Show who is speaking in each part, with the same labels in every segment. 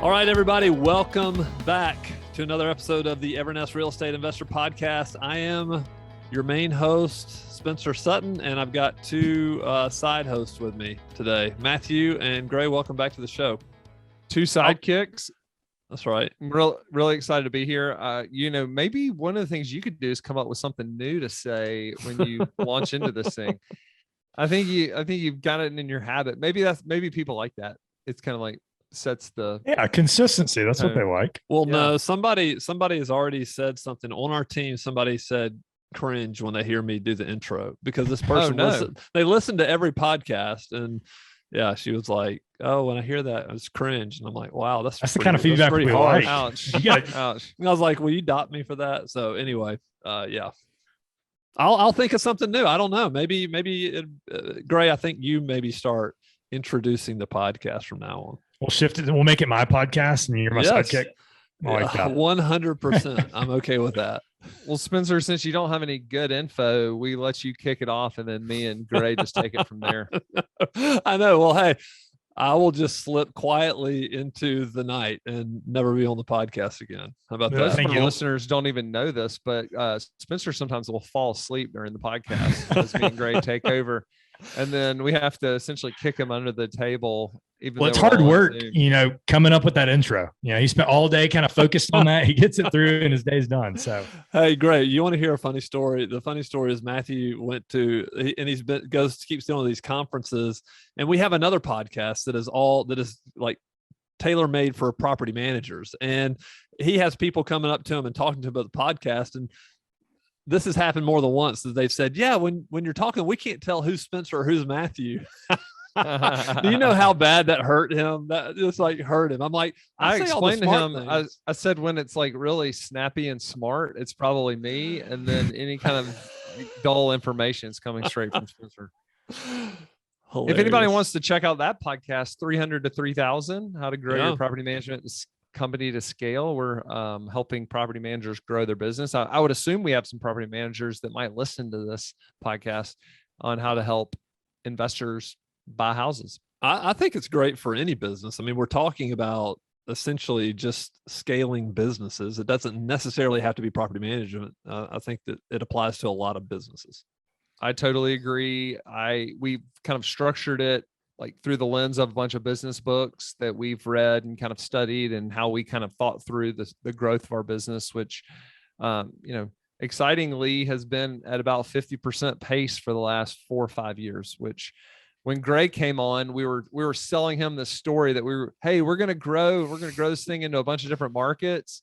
Speaker 1: All right, everybody, welcome back to another episode of the Evernest Real Estate Investor Podcast. I am your main host, Spencer Sutton, and I've got two side hosts with me today, Matthew and Gray. Welcome back to the show.
Speaker 2: Two sidekicks.
Speaker 1: That's right.
Speaker 2: I'm really excited to be here. Maybe one of the things you could do is come up with something new to say when you launch into this thing. I think you've got it in your habit. Maybe people like that. It's kind of like sets the
Speaker 3: consistency. That's what they like.
Speaker 1: Well, no, somebody has already said something on our team. Somebody said cringe when they hear me do the intro because this person they listen to every podcast, and yeah, she was like, "Oh, when I hear that, it's cringe," and I'm like, "Wow, that's
Speaker 3: the kind of feedback we like."
Speaker 2: Ouch.
Speaker 1: Ouch. And I was like, "Will you dot me for that?" So anyway, yeah. I'll think of something new. I don't know. Maybe Gray, I think you maybe start introducing the podcast from now on.
Speaker 3: We'll shift it. We'll make it my podcast, and you're my sidekick. I like that.
Speaker 1: 100%. I'm okay with that.
Speaker 2: Well, Spencer, since you don't have any good info, we let you kick it off, and then me and Gray just take it from there.
Speaker 1: I know. Well, hey, I will just slip quietly into the night and never be on the podcast again. How about that?
Speaker 2: Some listeners don't even know this, but Spencer sometimes will fall asleep during the podcast as me and Gray take over. And then we have to essentially kick him under the table.
Speaker 3: It's hard work, coming up with that intro. He spent all day kind of focused on that. He gets it through and his day's done. So,
Speaker 1: hey, great. You want to hear a funny story? The funny story is Matthew went to, and keeps doing these conferences. And we have another podcast that is like tailor-made for property managers. And he has people coming up to him and talking to him about the podcast. And this has happened more than once that they've said, yeah, when you're talking, we can't tell who's Spencer or who's Matthew. Do you know how bad that hurt him? That just like hurt him. I'm like,
Speaker 2: I explained to him, I said, when it's like really snappy and smart, it's probably me. And then any kind of dull information is coming straight from Spencer. Hilarious. If anybody wants to check out that podcast, 300 to 3,000, how to grow your property management company to scale. We're helping property managers grow their business. I would assume we have some property managers that might listen to this podcast on how to help investors buy houses.
Speaker 1: I think it's great for any business. I mean, we're talking about essentially just scaling businesses. It doesn't necessarily have to be property management. I think that it applies to a lot of businesses.
Speaker 2: I totally agree. We've kind of structured it like through the lens of a bunch of business books that we've read and kind of studied, and how we kind of thought through the growth of our business, which, excitingly has been at about 50% pace for the last 4 or 5 years, which when Gray came on, we were selling him this story that we're going to grow this thing into a bunch of different markets.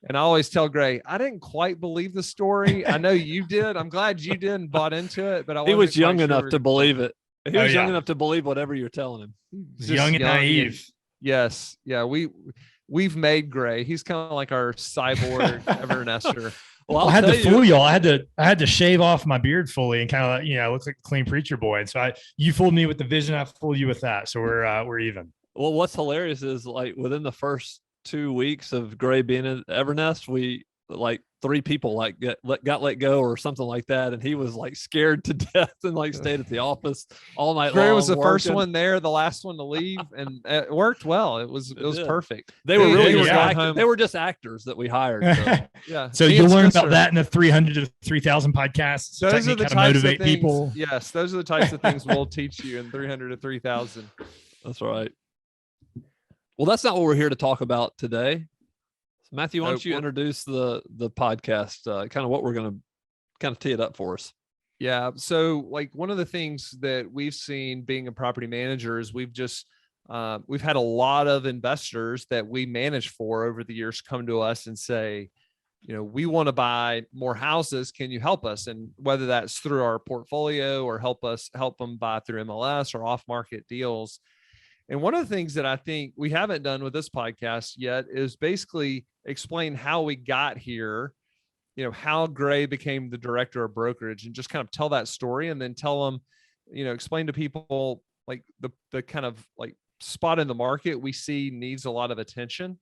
Speaker 2: And I always tell Gray, I didn't quite believe the story. I know you did. I'm glad you did and bought into it, but
Speaker 1: he was young enough to believe it. He was young enough to believe whatever you're telling him.
Speaker 3: Young and naive.
Speaker 2: Yes. Yeah. We've made Gray. He's kind of like our cyborg Evernester.
Speaker 3: Well, I had to fool y'all. I had to shave off my beard fully and kind of, look like a clean preacher boy. And so you fooled me with the vision. I fooled you with that. So we're even.
Speaker 1: Well, what's hilarious is like within the first 2 weeks of Gray being in Evernest, we like 3 people like got let go or something like that, and he was like scared to death and like stayed at the office all night long.
Speaker 2: Gray was the first one there, the last one to leave, and it worked well. It was perfect.
Speaker 1: They were just actors that we hired. So.
Speaker 2: Yeah.
Speaker 3: So you'll learn about that in the 300 to 3,000 podcasts.
Speaker 2: Those are the
Speaker 3: types
Speaker 2: motivate
Speaker 3: of things, people.
Speaker 2: Yes, those are the types of things we'll teach you in 300 to 3,000.
Speaker 1: That's right. Well, that's not what we're here to talk about today. Matthew, why don't you introduce the podcast, kind of what we're going to kind of tee it up for us.
Speaker 2: Yeah. So like one of the things that we've seen being a property manager is we've had a lot of investors that we manage for over the years come to us and say, we want to buy more houses. Can you help us? And whether that's through our portfolio or help them buy through MLS or off market deals. And one of the things that I think we haven't done with this podcast yet is basically explain how we got here, how Gray became the director of brokerage, and just kind of tell that story, and then tell them, explain to people like the kind of like spot in the market we see needs a lot of attention.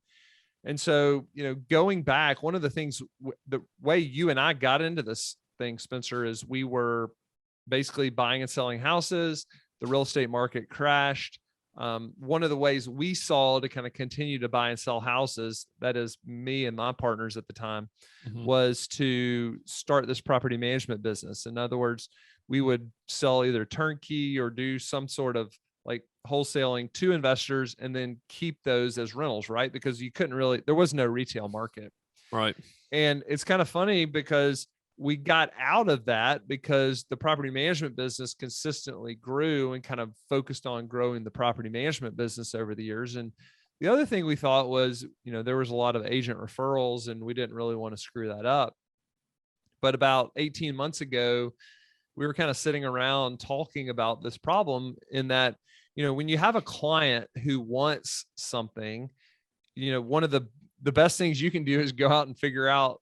Speaker 2: And so, going back, one of the things, the way you and I got into this thing, Spencer, is we were basically buying and selling houses. The real estate market crashed. one of the ways we saw to kind of continue to buy and sell houses, that is me and my partners at the time, was to start this property management business. In other words, we would sell either turnkey or do some sort of like wholesaling to investors and then keep those as rentals, right? Because you couldn't really, there was no retail market.
Speaker 1: Right.
Speaker 2: And it's kind of funny because we got out of that because the property management business consistently grew and kind of focused on growing the property management business over the years. And the other thing we thought was, there was a lot of agent referrals and we didn't really want to screw that up. But about 18 months ago, we were kind of sitting around talking about this problem in that, when you have a client who wants something, one of the best things you can do is go out and figure out,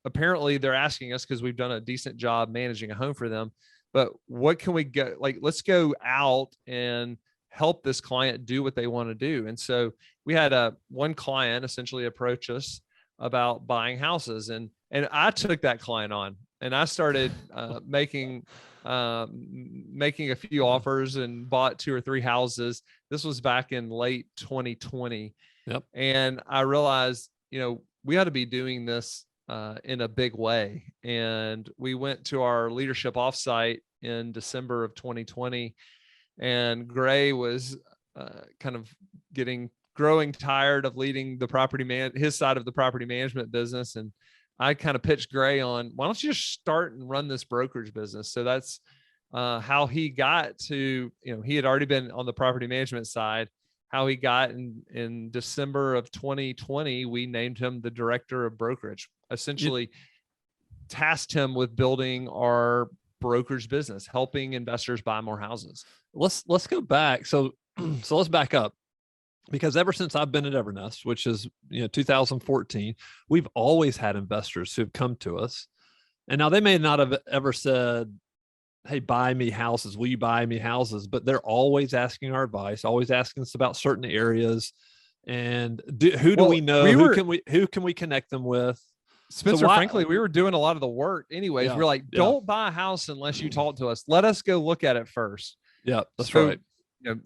Speaker 2: apparently they're asking us because we've done a decent job managing a home for them, but what can we get? Like, let's go out and help this client do what they want to do. And so we had one client essentially approach us about buying houses, and I took that client on and I started making a few offers and bought 2 or 3 houses. This was back in late 2020.
Speaker 1: Yep.
Speaker 2: And I realized, we ought to be doing this in a big way. And we went to our leadership offsite in December of 2020, and Gray was kind of growing tired of leading the his side of the property management business. And I kind of pitched Gray on, why don't you just start and run this brokerage business? So that's how he got to, he had already been on the property management side. How he got in December of 2020, we named him the director of brokerage, essentially tasked him with building our brokerage business, helping investors buy more houses.
Speaker 1: Let's go back. So let's back up, because ever since I've been at Evernest, which is 2014, we've always had investors who've come to us, and now they may not have ever said, hey, buy me houses. Will you buy me houses? But they're always asking our advice, always asking us about certain areas. And who do we know? Who can we connect them with?
Speaker 2: Spencer, frankly, we were doing a lot of the work anyways. We're like, don't buy a house unless you talk to us. Let us go look at it first.
Speaker 1: Yeah, that's right.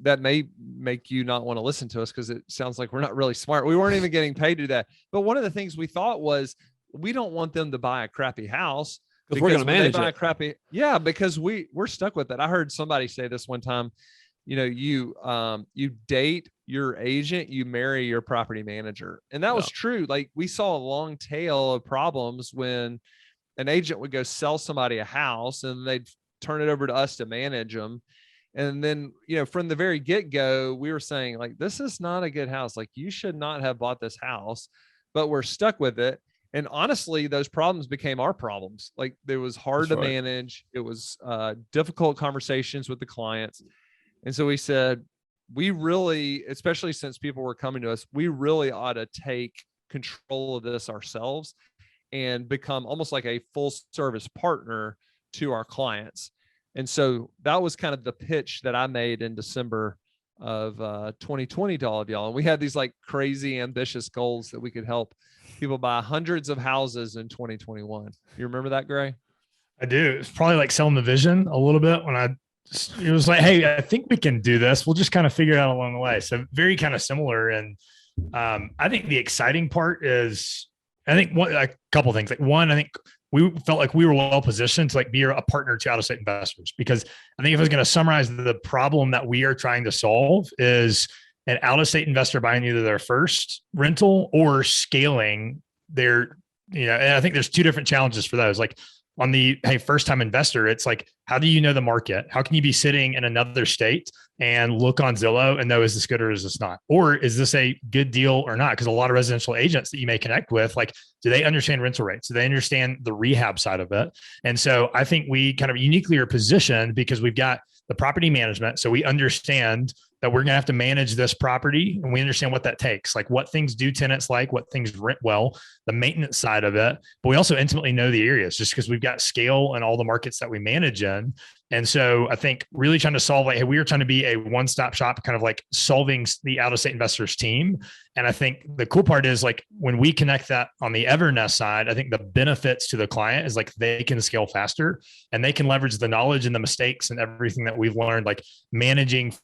Speaker 2: That may make you not want to listen to us because it sounds like we're not really smart. We weren't even getting paid to do that. But one of the things we thought was, we don't want them to buy a crappy house. Because
Speaker 1: we're going to manage it.
Speaker 2: Because we're stuck with it. I heard somebody say this one time, you date your agent, you marry your property manager. And that was true. Like, we saw a long tail of problems when an agent would go sell somebody a house and they'd turn it over to us to manage them. And then, from the very get-go, we were saying, like, this is not a good house. Like, you should not have bought this house, but we're stuck with it. And honestly, those problems became our problems. Like, it was hard to manage. It was difficult conversations with the clients. And so we said, we really, especially since people were coming to us, we really ought to take control of this ourselves and become almost like a full service partner to our clients. And so that was kind of the pitch that I made in December of 2020 to all of y'all. And we had these like crazy ambitious goals that we could help people buy hundreds of houses in 2021. You remember that, Gray?
Speaker 3: I do. It's probably like selling the vision a little bit it was like, hey, I think we can do this. We'll just kind of figure it out along the way. So very kind of similar. And I think the exciting part is, a couple of things. Like, one, I think we felt like we were well positioned to like be a partner to out-of-state investors, because I think if I was going to summarize the problem that we are trying to solve is an out-of-state investor buying either their first rental or scaling their, and I think there's 2 different challenges for those. Like, on the first-time investor, it's like, how do you know the market? How can you be sitting in another state and look on Zillow and know, is this good or is this not? Or is this a good deal or not? Because a lot of residential agents that you may connect with, like, do they understand rental rates? Do they understand the rehab side of it? And so I think we kind of uniquely are positioned because we've got the property management. So we understand that we're going to have to manage this property, and we understand what that takes, like what things do tenants like, what things rent well, the maintenance side of it. But we also intimately know the areas just because we've got scale in all the markets that we manage in. And so I think really trying to solve, like, hey, we are trying to be a one-stop shop, kind of like solving the out-of-state investors team. And I think the cool part is, like, when we connect that on the Evernest side, I think the benefits to the client is like they can scale faster and they can leverage the knowledge and the mistakes and everything that we've learned, like managing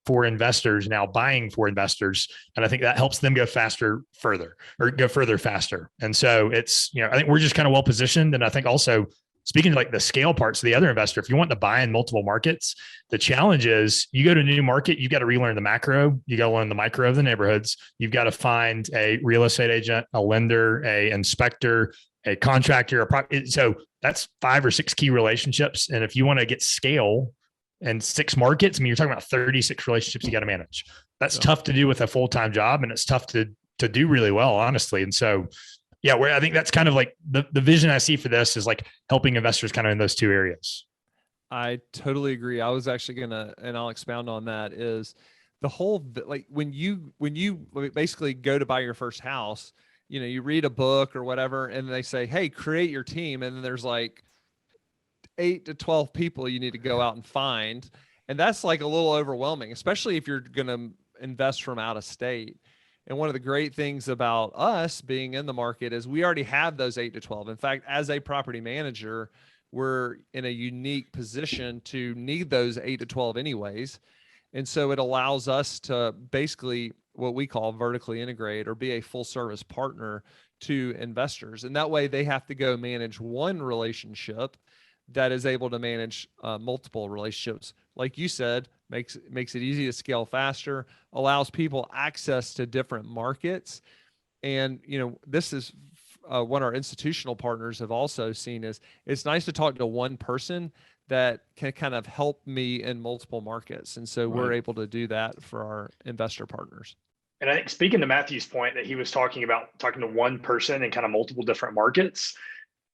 Speaker 3: for investors now buying for investors. And I think that helps them go further faster. And so it's, I think we're just kind of well positioned. And I think also speaking to like the scale parts of the other investor, if you want to buy in multiple markets, the challenge is you go to a new market, you've got to relearn the macro, you got to learn the micro of the neighborhoods. You've got to find a real estate agent, a lender, a inspector, a contractor, so that's 5 or 6 key relationships. And if you want to get scale in 6 markets, I mean, you're talking about 36 relationships you got to manage. That's tough to do with a full-time job, and it's tough to do really well, honestly. And so, yeah, where I think that's kind of like the vision I see for this is like helping investors kind of in those 2 areas.
Speaker 2: I totally agree. I was actually and I'll expound on that, is the whole, like when you basically go to buy your first house, you read a book or whatever, and they say, hey, create your team. And then there's like 8 to 12 people you need to go out and find. And that's like a little overwhelming, especially if you're going to invest from out of state. And one of the great things about us being in the market is we already have those 8 to 12. In fact, as a property manager, we're in a unique position to need those 8 to 12 anyways. And so it allows us to basically what we call vertically integrate or be a full service partner to investors. And that way they have to go manage one relationship that is able to manage multiple relationships. Like you said, makes it easy to scale faster, allows people access to different markets. And, this is what our institutional partners have also seen is it's nice to talk to one person that can kind of help me in multiple markets. And so we're able to do that for our investor partners.
Speaker 4: And I think speaking to Matthew's point that he was talking about talking to one person in kind of multiple different markets,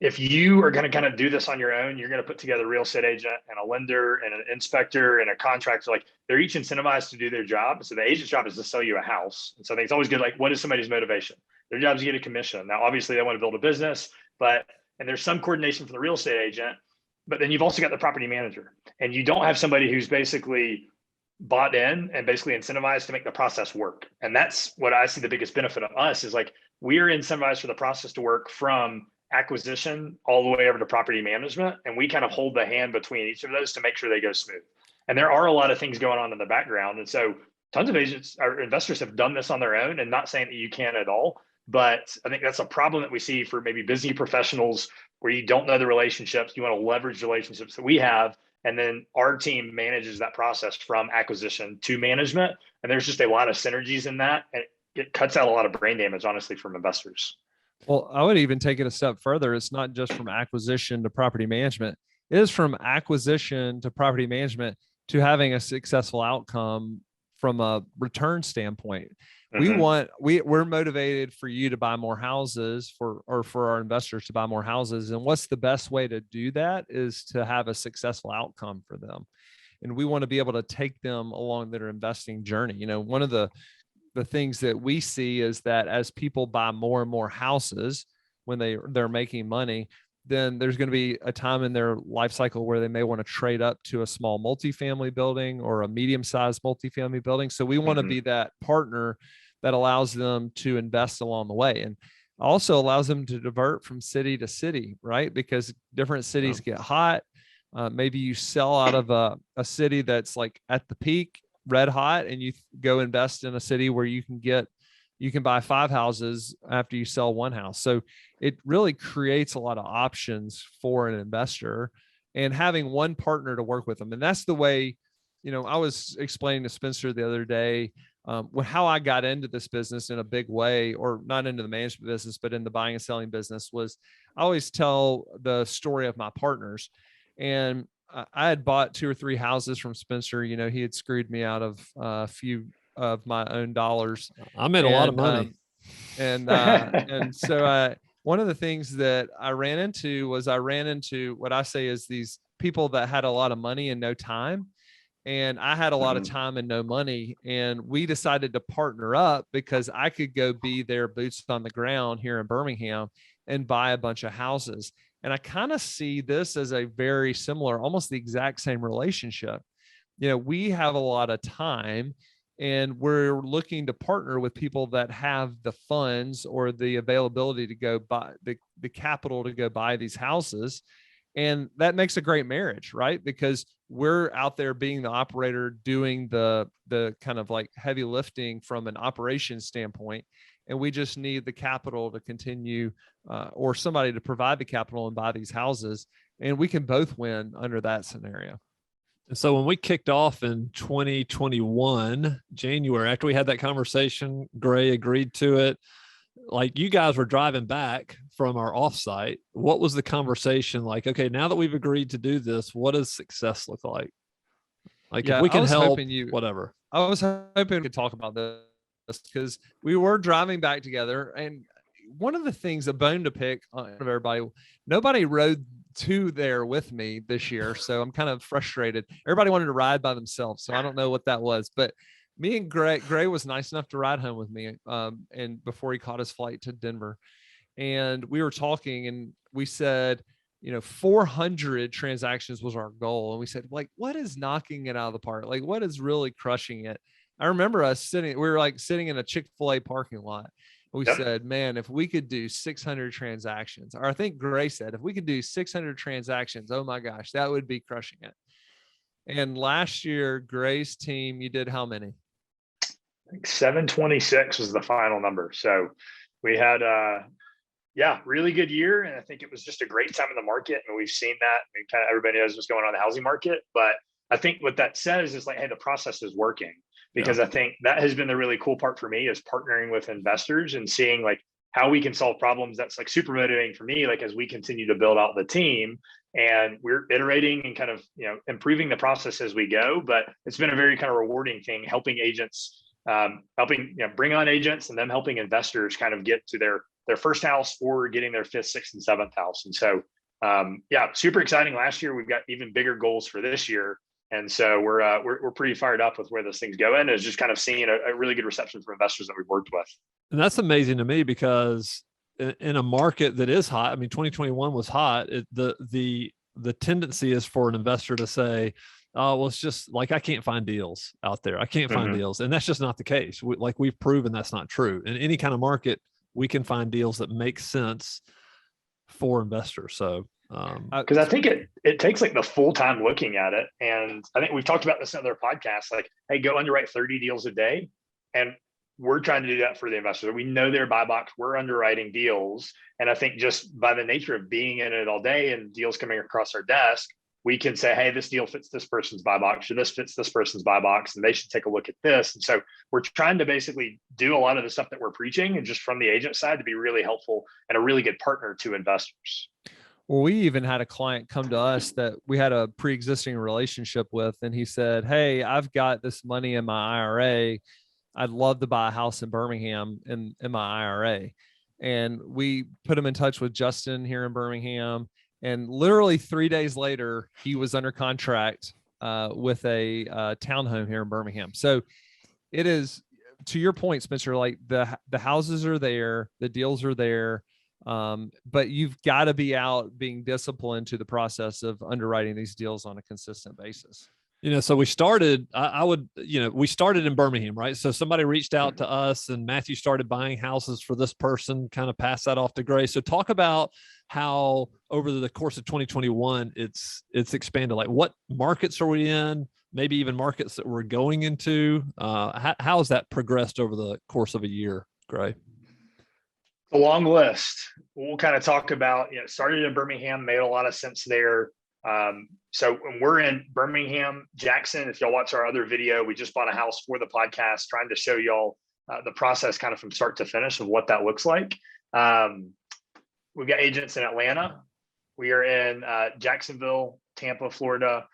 Speaker 4: if you are going to kind of do this on your own, you're going to put together a real estate agent and a lender and an inspector and a contractor. Like they're each incentivized to do their job. So the agent's job is to sell you a house. And so I think it's always good. Like, what is somebody's motivation? Their job is to get a commission. Now, obviously they want to build a business, and there's some coordination from the real estate agent, but then you've also got the property manager, and you don't have somebody who's basically bought in and basically incentivized to make the process work. And that's what I see the biggest benefit of us is like, we're incentivized for the process to work from acquisition all the way over to property management. And we kind of hold the hand between each of those to make sure they go smooth. And there are a lot of things going on in the background. And so tons of agents or investors have done this on their own, and not saying that you can at all, but I think that's a problem that we see for maybe busy professionals where you don't know the relationships. You want to leverage relationships that we have. And then our team manages that process from acquisition to management. And there's just a lot of synergies in that. And it cuts out a lot of brain damage, honestly, from investors.
Speaker 2: Well, I would even take it a step further. It's not just from acquisition to property management. It is from acquisition to property management to having a successful outcome from a return standpoint. We're motivated for you to buy more houses for our investors to buy more houses. And what's the best way to do that is to have a successful outcome for them. And we want to be able to take them along their investing journey. One of the things that we see is that as people buy more and more houses, when they're making money, then there's going to be a time in their life cycle where they may want to trade up to a small multifamily building or a medium-sized multifamily building. So we want to be that partner that allows them to invest along the way, and also allows them to divert from city to city, right? Because different cities get hot. Maybe you sell out of a city that's like at the peak, red hot, and you go invest in a city where you can buy 5 houses after you sell 1 house. So it really creates a lot of options for an investor, and having one partner to work with them. And that's the way, I was explaining to Spencer the other day, how I got into this business in a big way, or not into the management business, but in the buying and selling business, was I always tell the story of my partners. And I had bought 2 or 3 houses from Spencer. He had screwed me out of a few of my own dollars.
Speaker 1: I made a lot of money.
Speaker 2: And so one of the things that I ran into what I say is these people that had a lot of money and no time. And I had a lot of time and no money. And we decided to partner up because I could go be their boots on the ground here in Birmingham and buy a bunch of houses. And I kind of see this as a very similar, almost the exact same relationship. We have a lot of time, and we're looking to partner with people that have the funds or the availability to go buy the capital to go buy these houses. And that makes a great marriage, right? Because we're out there being the operator, doing the kind of like heavy lifting from an operations standpoint. And we just need the capital to continue, or somebody to provide the capital and buy these houses. And we can both win under that scenario.
Speaker 1: And so when we kicked off in 2021, January, after we had that conversation, Gray agreed to it. Like, you guys were driving back from our offsite. What was the conversation like? Okay, now that we've agreed to do this, what does success look like? Like,
Speaker 2: Yeah,
Speaker 1: if we
Speaker 2: I
Speaker 1: can
Speaker 2: was
Speaker 1: help,
Speaker 2: hoping
Speaker 1: whatever.
Speaker 2: I was hoping we could talk about this because we were driving back together. And one of the things, a bone to pick on everybody, nobody rode to there with me this year. So I'm kind of frustrated. Everybody wanted to ride by themselves. So I don't know what that was, but me and Gray was nice enough to ride home with me. And before he caught his flight to Denver, and we were talking, and we said, 400 transactions was our goal. And we said, like, what is knocking it out of the park? Like, what is really crushing it? I remember us we were like sitting in a Chick-fil-A parking lot. We said, man, if we could do 600 transactions, or I think Gray said, if we could do 600 transactions, oh my gosh, that would be crushing it. And last year, Gray's team, you did how many?
Speaker 4: I think 726 was the final number. So we had really good year. And I think it was just a great time in the market. And we've seen that. And kind of everybody knows what's going on in the housing market. But I think what that says is like, hey, the process is working. Because I think that has been the really cool part for me, is partnering with investors and seeing like how we can solve problems. That's like super motivating for me, like as we continue to build out the team, and we're iterating and kind of, improving the process as we go. But it's been a very kind of rewarding thing, helping agents, bring on agents, and them helping investors kind of get to their first house or getting their fifth, sixth, and seventh house. And so, super exciting. Last year, we've got even bigger goals for this year. And so we're pretty fired up with where this thing's going. It's just kind of seeing a really good reception from investors that we've worked with.
Speaker 1: And that's amazing to me, because in a market that is hot, I mean, 2021 was hot. The tendency is for an investor to say, oh, well, it's just like, I can't find deals out there. I can't find deals. And that's just not the case. We've proven that's not true. In any kind of market, we can find deals that make sense for investors. So,
Speaker 4: because I think it takes like the full time looking at it. And I think we've talked about this in other podcasts, like, hey, go underwrite 30 deals a day. And we're trying to do that for the investors. We know their buy box, we're underwriting deals. And I think just by the nature of being in it all day and deals coming across our desk, we can say, hey, this deal fits this person's buy box, or this fits this person's buy box, and they should take a look at this. And so we're trying to basically do a lot of the stuff that we're preaching, and just from the agent side, to be really helpful and a really good partner to investors.
Speaker 2: Well, we even had a client come to us that we had a pre-existing relationship with, and he said, hey, I've got this money in my IRA. I'd love to buy a house in Birmingham in my IRA. And we put him in touch with Justin here in Birmingham. And literally 3 days later, he was under contract with a townhome here in Birmingham. So it is, to your point, Spencer, like the houses are there, the deals are there. But you've got to be out being disciplined to the process of underwriting these deals on a consistent basis.
Speaker 1: So we started, we started in Birmingham, right? So somebody reached out to us, and Matthew started buying houses for this person, kind of passed that off to Gray. So talk about how over the course of 2021, it's expanded. Like, what markets are we in? Maybe even markets that we're going into. How has that progressed over the course of a year, Gray?
Speaker 4: A long list. We'll kind of talk about, started in Birmingham, made a lot of sense there. So when we're in Birmingham, Jackson, if y'all watch our other video, we just bought a house for the podcast, trying to show y'all the process kind of from start to finish of what that looks like. We've got agents in Atlanta. We are in Jacksonville, Tampa, Florida,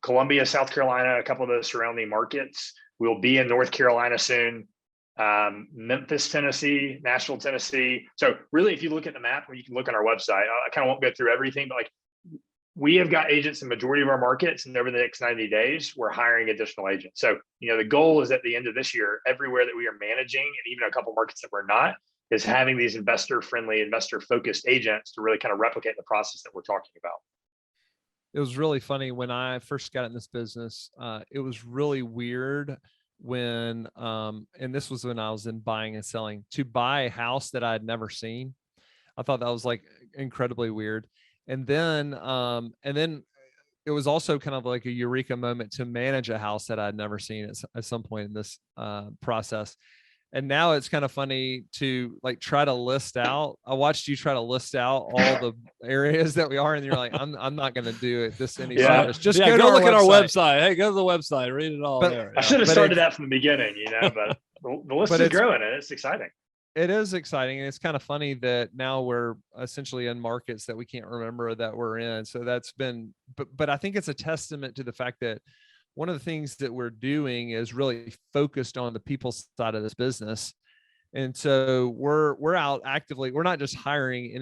Speaker 4: Columbia, South Carolina, a couple of those surrounding markets. We'll be in North Carolina soon. Memphis, Tennessee, Nashville, Tennessee. So really, if you look at the map, or you can look on our website, I kind of won't go through everything, but like, we have got agents in majority of our markets, and over the next 90 days, we're hiring additional agents. So, the goal is at the end of this year, everywhere that we are managing, and even a couple of markets that we're not, is having these investor-friendly, investor-focused agents to really kind of replicate the process that we're talking about.
Speaker 2: It was really funny when I first got in this business. It was really weird when, and this was when I was in buying and selling, to buy a house that I had never seen. I thought that was like incredibly weird. And then it was also kind of like a eureka moment to manage a house that I'd never seen at some point in this process. And now it's kind of funny to like try to list out. I watched you try to list out all the areas that we are, and you're like, I'm not going to do it this any service. Just go
Speaker 1: look at our
Speaker 2: website.
Speaker 1: website. Hey, go to the website, read it all there.
Speaker 4: I should have started that from the beginning, but the list is growing and it's exciting.
Speaker 2: It is exciting. And it's kind of funny that now we're essentially in markets that we can't remember that we're in. So that's been, but I think it's a testament to the fact that one of the things that we're doing is really focused on the people side of this business. And so we're out actively. We're not just hiring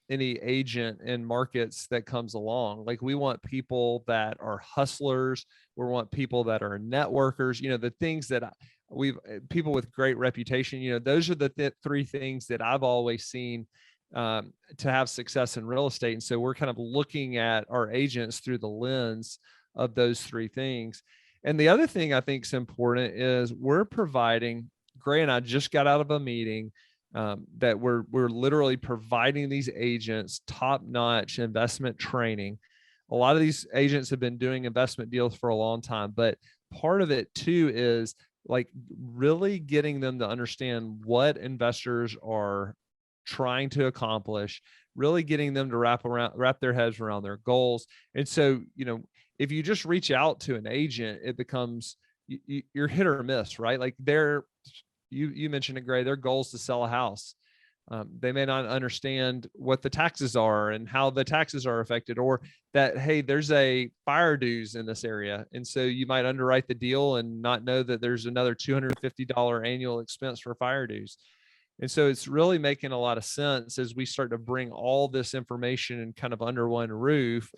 Speaker 2: any agent in markets that comes along. Like, we want people that are hustlers. We want people that are networkers, the things that people with great reputation, those are the three things that I've always seen to have success in real estate. And so we're kind of looking at our agents through the lens of those three things. And the other thing I think is important is we're providing, Gray and I just got out of a meeting that we're literally providing these agents top-notch investment training. A lot of these agents have been doing investment deals for a long time, but part of it too is like really getting them to understand what investors are trying to accomplish, really getting them to wrap their heads around their goals. And so, if you just reach out to an agent, it becomes you're hit or miss, right? Like you mentioned it, Gray, their goal is to sell a house. They may not understand what the taxes are and how the taxes are affected, or that, hey, there's a fire dues in this area. And so you might underwrite the deal and not know that there's another $250 annual expense for fire dues. And so it's really making a lot of sense as we start to bring all this information and kind of under one roof,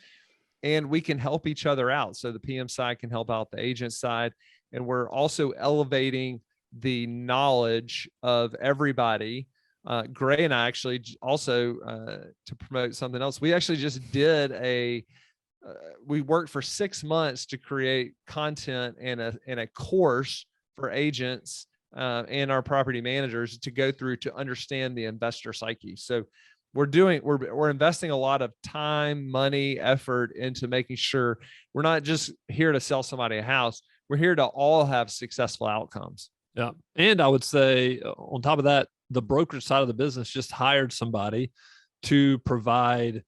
Speaker 2: and we can help each other out. So the PM side can help out the agent side. And we're also elevating the knowledge of everybody. Gray and I actually also, to promote something else, we actually just did we worked for 6 months to create content and a course for agents and our property managers to go through to understand the investor psyche. So we're investing a lot of time, money, effort into making sure we're not just here to sell somebody a house. We're here to all have successful outcomes.
Speaker 1: Yeah. And I would say on top of that, the brokerage side of the business just hired somebody to provide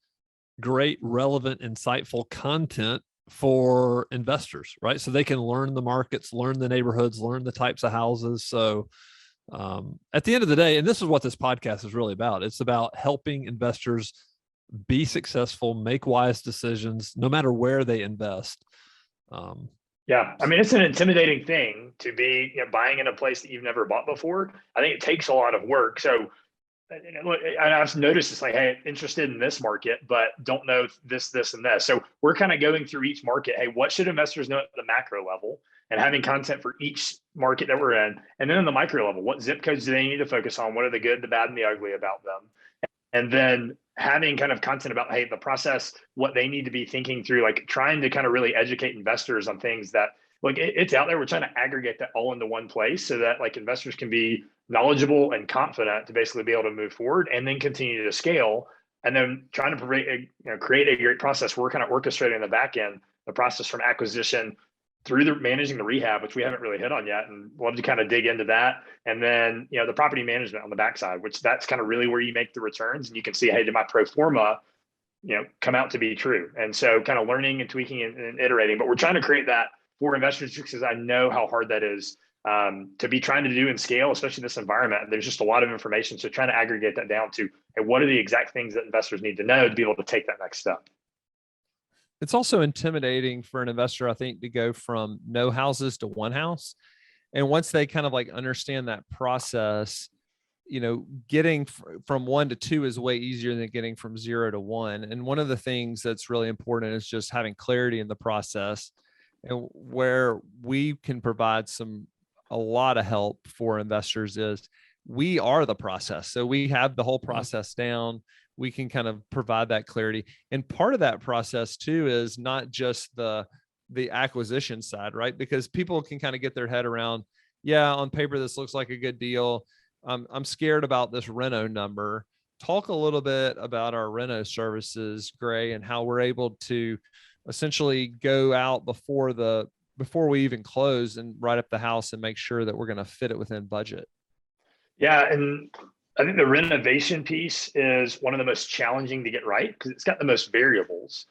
Speaker 1: great, relevant, insightful content for investors, right? So they can learn the markets, learn the neighborhoods, learn the types of houses. So at the end of the day, and this is what this podcast is really about, it's about helping investors be successful, make wise decisions, no matter where they invest.
Speaker 4: Yeah, I mean, it's an intimidating thing to be buying in a place that you've never bought before. I think it takes a lot of work. So I've noticed it's like, hey, interested in this market, but don't know this, and this. So we're kind of going through each market. Hey, what should investors know at the macro level, and having content for each market that we're in. And then on the micro level, what zip codes do they need to focus on? What are the good, the bad, and the ugly about them? And then having kind of content about, hey, the process, what they need to be thinking through, like trying to kind of really educate investors on things that, like, it's out there. We're trying to aggregate that all into one place so that like investors can be knowledgeable and confident to basically be able to move forward and then continue to scale. And then trying to create a great process. We're kind of orchestrating the back end, the process from acquisition through the managing the rehab, which we haven't really hit on yet, and love to kind of dig into that. And then, the property management on the backside, which that's kind of really where you make the returns, and you can see, hey, did my pro forma, come out to be true? And so kind of learning and tweaking and iterating, but we're trying to create that for investors because I know how hard that is to be trying to do and scale, especially in this environment. There's just a lot of information. So trying to aggregate that down to, hey, what are the exact things that investors need to know to be able to take that next step?
Speaker 2: It's also intimidating for an investor, I think, to go from no houses to one house. And once they kind of like understand that process, getting from 1 to 2 is way easier than getting from 0 to 1. And one of the things that's really important is just having clarity in the process, and where we can provide a lot of help for investors is we are the process. So we have the whole process down. We can kind of provide that clarity. And part of that process too is not just the acquisition side, right? Because people can kind of get their head around, yeah, on paper, this looks like a good deal. I'm scared about this reno number. Talk a little bit about our reno services, Gray, and how we're able to essentially go out before we even close and write up the house and make sure that we're going to fit it within budget.
Speaker 4: Yeah. And I think the renovation piece is one of the most challenging to get right because it's got the most variables.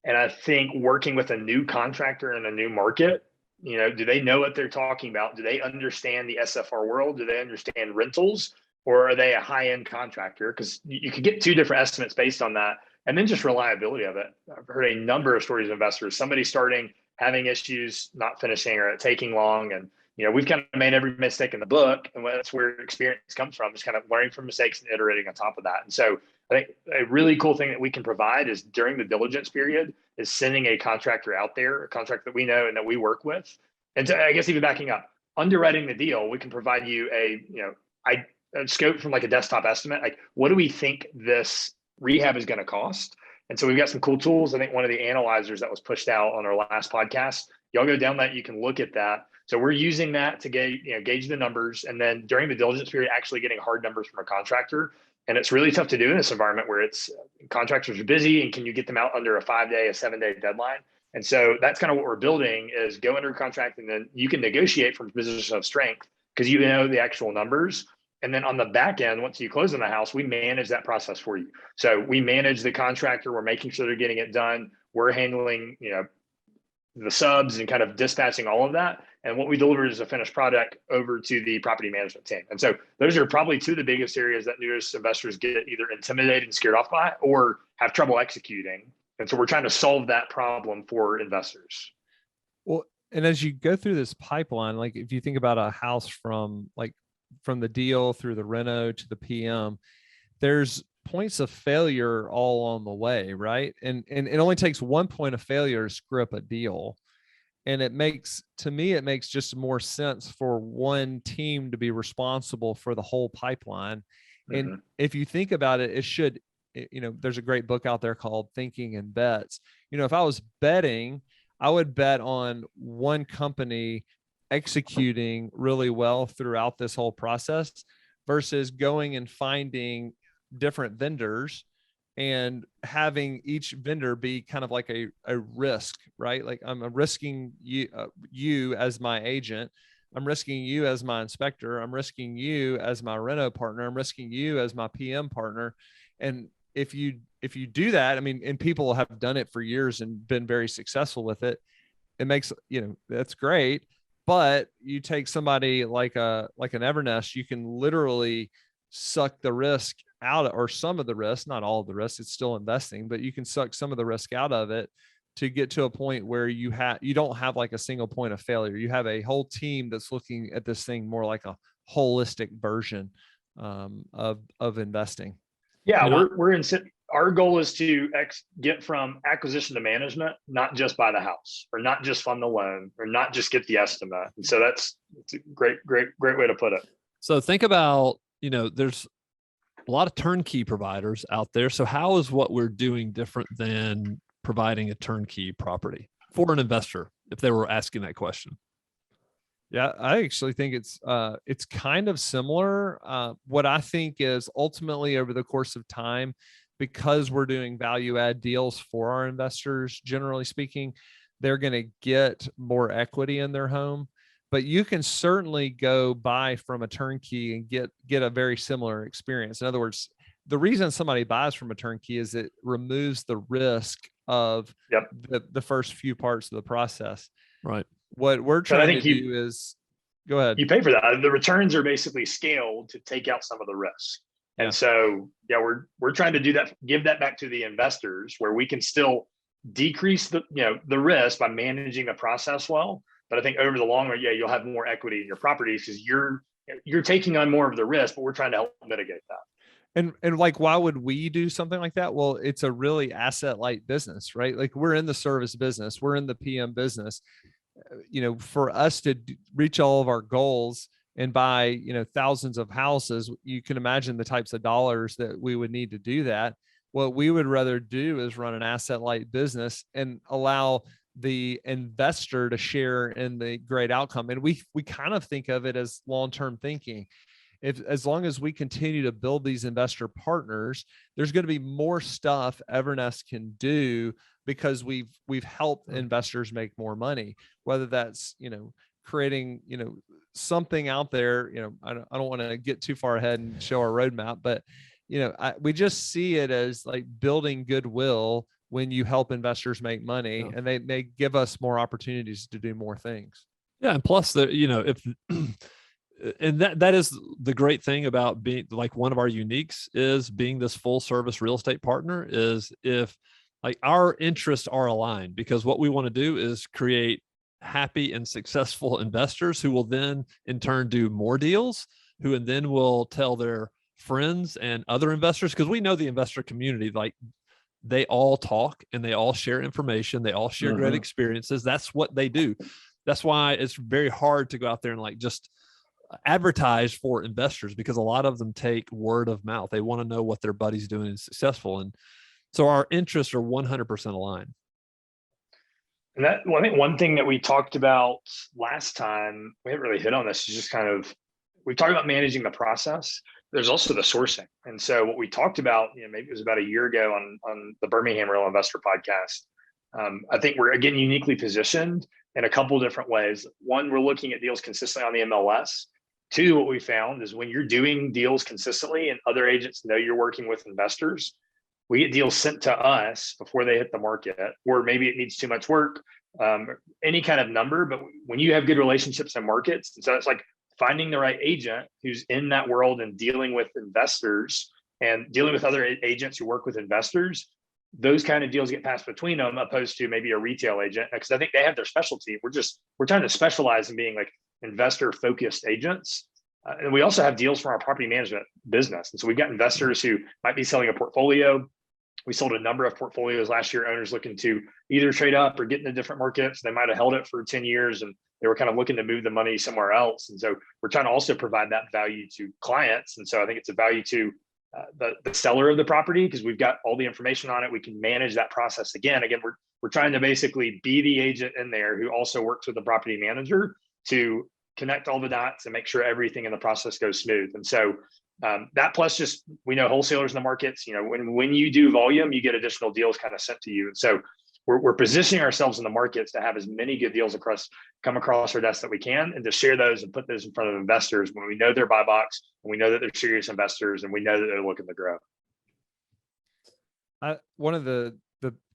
Speaker 4: And I think working with a new contractor in a new market, do they know what they're talking about? Do they understand the SFR world? Do they understand rentals? Or are they a high-end contractor? Because you could get two different estimates based on that. And then just reliability of it. I've heard a number of stories of investors, somebody starting, having issues, not finishing, or taking long. And, we've kind of made every mistake in the book. And that's where experience comes from, just kind of learning from mistakes and iterating on top of that. And so I think a really cool thing that we can provide is during the diligence period is sending a contractor out there, a contractor that we know and that we work with. And so I guess even backing up, underwriting the deal, we can provide you a scope from like a desktop estimate. Like, what do we think this rehab is going to cost? And so we've got some cool tools. I think one of the analyzers that was pushed out on our last podcast, y'all go down that, you can look at that. So we're using that to gauge the numbers. And then during the diligence period, actually getting hard numbers from a contractor. And it's really tough to do in this environment where it's contractors are busy, and can you get them out under a 5-day, a 7-day deadline? And so that's kind of what we're building is go under contract, and then you can negotiate from a position of strength because you know the actual numbers. And then on the back end, once you close on the house, we manage that process for you. So we manage the contractor. We're making sure they're getting it done. We're handling, the subs and kind of dispatching all of that. And what we deliver is a finished product over to the property management team. And so those are probably two of the biggest areas that newest investors get either intimidated and scared off by or have trouble executing. And so we're trying to solve that problem for investors.
Speaker 2: Well, and as you go through this pipeline, like if you think about a house from the deal through the reno to the PM, there's points of failure all on the way, right? And it only takes one point of failure to screw up a deal. And it makes just more sense for one team to be responsible for the whole pipeline. Mm-hmm. And if you think about it, there's a great book out there called Thinking in Bets. If I was betting, I would bet on one company executing really well throughout this whole process versus going and finding different vendors and having each vendor be kind of like a risk, right? Like I'm risking you as my agent. I'm risking you as my inspector. I'm risking you as my reno partner. I'm risking you as my PM partner. And if you do that, and people have done it for years and been very successful with it, it makes, that's great. But you take somebody like an Evernest, you can literally suck the risk out, or some of the risk, not all of the risk, it's still investing, but you can suck some of the risk out of it to get to a point where you don't have like a single point of failure. You have a whole team that's looking at this thing more like a holistic version of investing.
Speaker 4: Yeah, our goal is to get from acquisition to management, not just buy the house or not just fund the loan or not just get the estimate. And so it's a great way to put it.
Speaker 1: So think about, there's a lot of turnkey providers out there. So how is what we're doing different than providing a turnkey property for an investor if they were asking that question?
Speaker 2: Yeah, I actually think it's kind of similar. What I think is ultimately over the course of time, because we're doing value add deals for our investors, generally speaking, they're going to get more equity in their home. But you can certainly go buy from a turnkey and get a very similar experience. In other words, the reason somebody buys from a turnkey is it removes the risk of the first few parts of the process.
Speaker 1: Right.
Speaker 2: What we're trying to do is, go ahead.
Speaker 4: You pay for that. The returns are basically scaled to take out some of the risk. And so, we're trying to do that, give that back to the investors where we can still decrease the risk by managing the process well. But I think over the long run, you'll have more equity in your properties because you're taking on more of the risk, but we're trying to help mitigate that.
Speaker 2: And like, why would we do something like that? Well, it's a really asset light business, right? Like we're in the service business, we're in the PM business. For us to reach all of our goals and buy, thousands of houses, you can imagine the types of dollars that we would need to do that. What we would rather do is run an asset light business and allow the investor to share in the great outcome. And we kind of think of it as long-term thinking. As long as we continue to build these investor partners, there's going to be more stuff Evernest can do because we've helped investors make more money, whether that's, creating, something out there. I don't want to get too far ahead and show our roadmap, but we just see it as like building goodwill when you help investors make money, and they give us more opportunities to do more things.
Speaker 1: Yeah. And plus if, and that is the great thing about being like one of our uniques is being this full service real estate partner is if like our interests are aligned, because what we want to do is create happy and successful investors who will then in turn do more deals, who and then will tell their friends and other investors, because we know the investor community, like they all talk and they all share information, they all share great experiences. That's what they do. That's why it's very hard to go out there and like just advertise for investors, because a lot of them take word of mouth. They want to know what their buddy's doing and successful, and so our interests are 100% aligned.
Speaker 4: And I think one thing that we talked about last time, we haven't really hit on this, is just kind of, we talked about managing the process. There's also the sourcing. And so what we talked about, maybe it was about a year ago on the Birmingham Real Investor podcast. I think we're again uniquely positioned in a couple different ways. One, we're looking at deals consistently on the MLS. Two, what we found is when you're doing deals consistently and other agents know you're working with investors, we get deals sent to us before they hit the market, or maybe it needs too much work, any kind of number. But when you have good relationships in markets, and so it's like finding the right agent who's in that world and dealing with investors and dealing with other agents who work with investors, those kind of deals get passed between them, opposed to maybe a retail agent, because I think they have their specialty. We're trying to specialize in being like investor focused agents. And we also have deals from our property management business. And so we've got investors who might be selling a portfolio. We sold a number of portfolios last year, owners looking to either trade up or get into different markets. They might have held it for 10 years and they were kind of looking to move the money somewhere else. And so we're trying to also provide that value to clients. And so I think it's a value to the seller of the property, because we've got all the information on it. We can manage that process. Again, we're trying to basically be the agent in there who also works with the property manager to connect all the dots and make sure everything in the process goes smooth. And so that plus just, we know wholesalers in the markets, when you do volume, you get additional deals kind of sent to you. And so we're positioning ourselves in the markets to have as many good deals come across our desk that we can, and to share those and put those in front of investors when we know they're buy box and we know that they're serious investors and we know that they're looking to grow.
Speaker 2: One of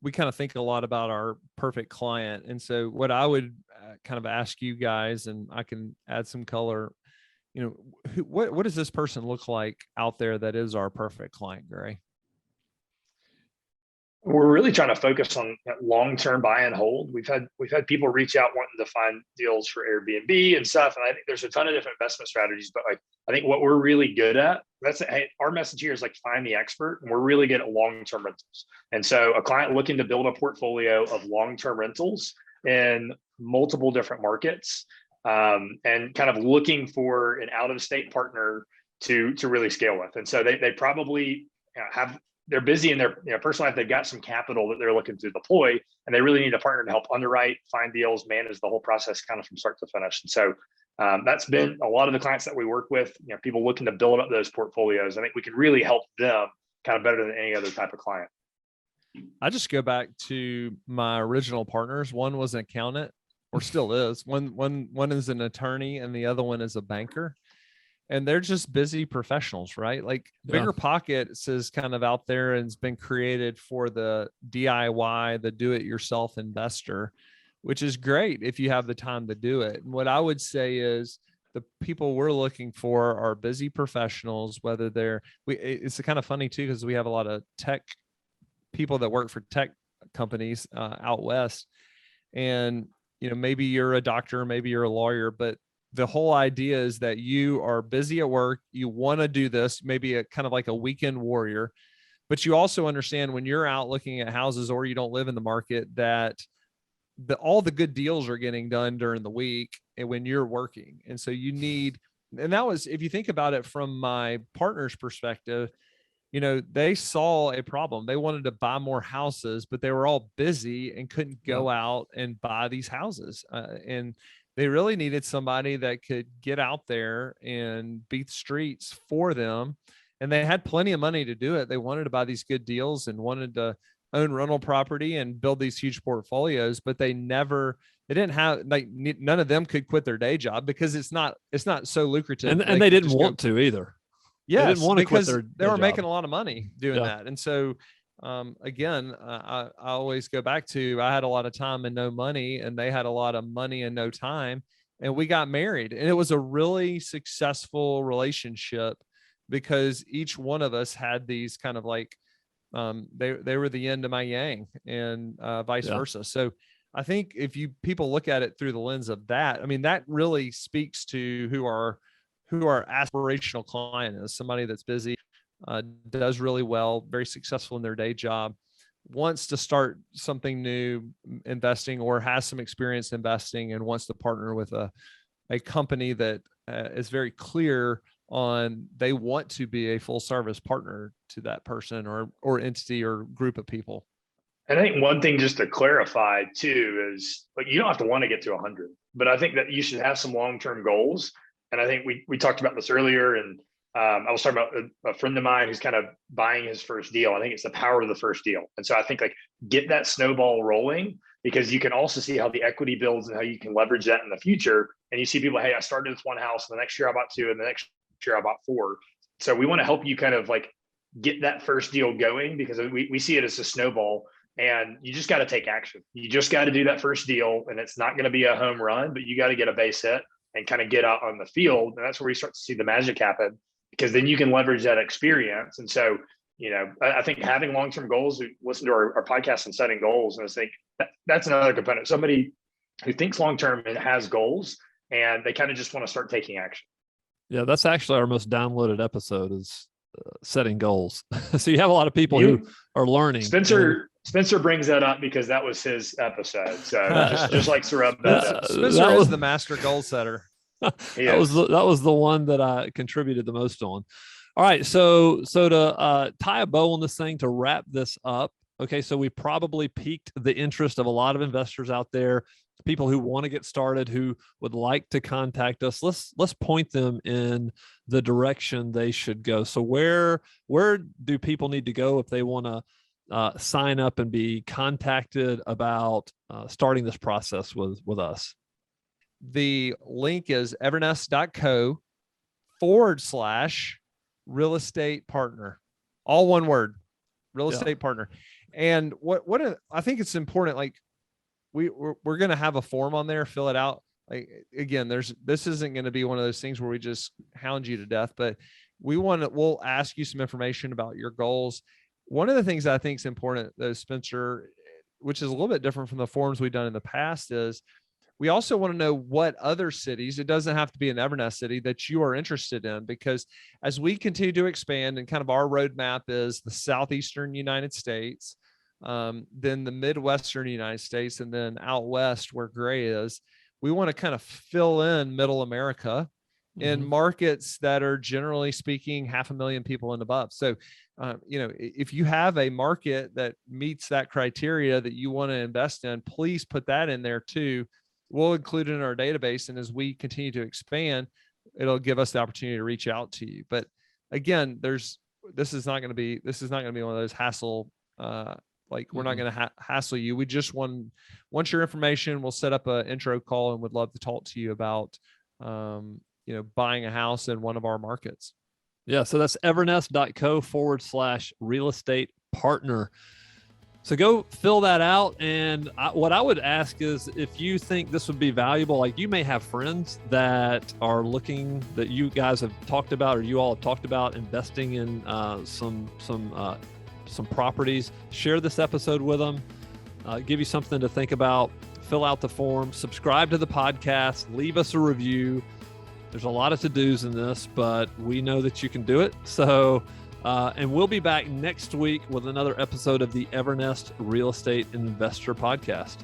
Speaker 2: we kind of think a lot about our perfect client. And so what I would kind of ask you guys, and I can add some color, what does this person look like out there that is our perfect client, Gray?
Speaker 4: We're really trying to focus on long-term buy and hold. We've had people reach out wanting to find deals for Airbnb and stuff. And I think there's a ton of different investment strategies, but I think what we're really good at, our message here is like find the expert, and we're really good at long-term rentals. And so a client looking to build a portfolio of long-term rentals in multiple different markets, and kind of looking for an out-of-state partner to really scale with. And so they probably they're busy in their personal life. They've got some capital that they're looking to deploy, and they really need a partner to help underwrite, find deals, manage the whole process kind of from start to finish. And so that's been a lot of the clients that we work with, people looking to build up those portfolios. I think we can really help them kind of better than any other type of client.
Speaker 2: I just go back to my original partners. One was an accountant, or still is. One is an attorney and the other one is a banker. And they're just busy professionals, right? Like Bigger Pockets is kind of out there and has been created for the DIY, the do-it-yourself investor, which is great if you have the time to do it. And what I would say is the people we're looking for are busy professionals, whether it's kind of funny too, because we have a lot of tech people that work for tech companies out west. And, maybe you're a doctor, maybe you're a lawyer, but the whole idea is that you are busy at work. You want to do this, maybe a kind of like a weekend warrior, but you also understand when you're out looking at houses or you don't live in the market that all the good deals are getting done during the week and when you're working. And so you need, and that was, if you think about it from my partner's perspective, they saw a problem. They wanted to buy more houses, but they were all busy and couldn't go out and buy these houses. And they really needed somebody that could get out there and beat the streets for them. And they had plenty of money to do it. They wanted to buy these good deals and wanted to own rental property and build these huge portfolios, but they didn't have, like, none of them could quit their day job because it's not so lucrative.
Speaker 1: And they didn't want to either.
Speaker 2: Yes,
Speaker 1: they didn't want to quit
Speaker 2: because
Speaker 1: their
Speaker 2: they were
Speaker 1: job.
Speaker 2: making a lot of money doing that. And so, again, I always go back to, I had a lot of time and no money, and they had a lot of money and no time, and we got married, and it was a really successful relationship because each one of us had these kind of like, they were the yin to my yang, and vice versa. So I think if people look at it through the lens of that, I mean, that really speaks to who our aspirational client is. Somebody that's busy, does really well, very successful in their day job, wants to start something new investing, or has some experience investing and wants to partner with a company that is very clear on they want to be a full service partner to that person or entity or group of people.
Speaker 4: And I think one thing just to clarify too is, like, you don't have to want to get to 100, but I think that you should have some long-term goals. And I think we talked about this earlier, and I was talking about a friend of mine who's kind of buying his first deal. I think it's the power of the first deal. And so I think, like, get that snowball rolling, because you can also see how the equity builds and how you can leverage that in the future. And you see people, hey, I started with one house, and the next year I bought 2, and the next year I bought 4. So we want to help you kind of like get that first deal going, because we see it as a snowball, and you just got to take action. You just got to do that first deal, and it's not going to be a home run, but you got to get a base hit and kind of get out on the field. And that's where you start to see the magic happen, because then you can leverage that experience. And so, I think having long-term goals, who listen to our podcast and setting goals, and I think that's another component. Somebody who thinks long-term and has goals, and they kind of just want to start taking action.
Speaker 1: Yeah, that's actually our most downloaded episode, is setting goals. So you have a lot of people who are learning.
Speaker 4: Spencer brings that up because that was his episode. So just like to rub that up.
Speaker 2: Spencer is the master goal setter.
Speaker 1: That was the one that I contributed the most on. All right, so to tie a bow on this thing, to wrap this up. Okay, so we probably piqued the interest of a lot of investors out there, people who want to get started, who would like to contact us. Let's point them in the direction they should go. So where do people need to go if they want to sign up and be contacted about starting this process with us?
Speaker 2: The link is evernest.co/real estate partner, all one word, real estate partner. And what I think it's important, like, we're going to have a form on there, fill it out. Like, again, this isn't going to be one of those things where we just hound you to death, but we'll ask you some information about your goals. One of the things I think is important, though, Spencer, which is a little bit different from the forms we've done in the past, is we also want to know what other cities, it doesn't have to be an Evernest city, that you are interested in, because as we continue to expand, and kind of our roadmap is the Southeastern United States, then the Midwestern United States, and then out West where Gray is, we want to kind of fill in Middle America in markets that are, generally speaking, 500,000 people and above. So, if you have a market that meets that criteria that you want to invest in, please put that in there too. We'll include it in our database, and as we continue to expand, it'll give us the opportunity to reach out to you. But again, this is not going to be one of those hassle. We're not going to hassle you. We just want your information. We'll set up an intro call and would love to talk to you about, buying a house in one of our markets.
Speaker 1: Yeah. So that's evernest.co/real estate partner. So go fill that out. And what I would ask is, if you think this would be valuable, like, you may have friends that are looking, that you guys have talked about, or you all have talked about investing in some properties. Share this episode with them, give you something to think about. Fill out the form, subscribe to the podcast, leave us a review. There's a lot of to-dos in this, but we know that you can do it. So, and we'll be back next week with another episode of the Evernest Real Estate Investor Podcast.